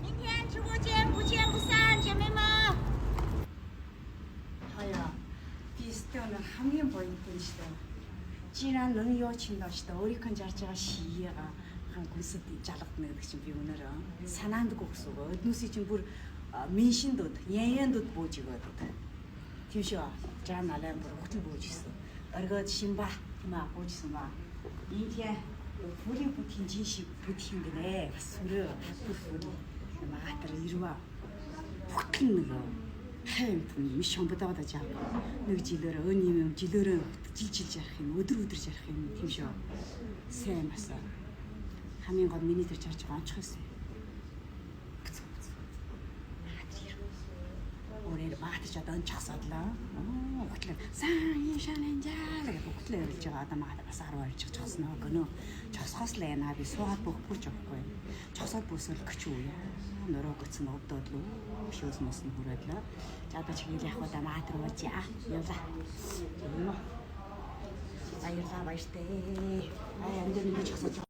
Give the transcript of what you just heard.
明天直播间不见不散，姐妹们。 하야, 비스트는 хамгийн боётын штэ. Жиран нөн ёо чиндаа штэ. Өөрийнх нь жарж байгаа шиега хан гүнсэд жалгадна гэдэг чинь би өнөөрөө санаандгүй гэсэн үг. Өднөөсөө чинь бүр меншиндүүд, яяндүүд бууж өгөөд. Тийм шүү. Жан алан бүр хөтөл бууж ирсэн. Оргоод шинба тийм аа буужсан ба. Ийхээ бүлийн бүтийн жиншиг бүтийн гинэ. Бас өрөө бүр маатар ирвэ. Бүтгэн нөгөө хайм биш шомбодоод ажаа. Нэг жилээр өөний юм жилөөрөө жилж ярих юм. Өдөр жарих юм тийм шүү. Сайн баса. Хамгийн гол миний дээр чарж байгаа онцгой байсан. Орээр баатаж одоо онцгосоодлоо. Хөтлөө сан юм шананжаа гэж хөтлөө ярьж байгаа одоо маа бас 10 орж чосноо гэнэ. Чосхоос л яана би суугаад бөхгүй ч авахгүй. Чосоод бүсэл гëч үү. Нөрөө гëцэн өвдөд лөө. Шөөс мөс нь хүрээдлээ. За одоо чигээр яг удаа маа тэр уучаа. Явлаа. Баярлаа баяртай. Аяа энэ нэг чосож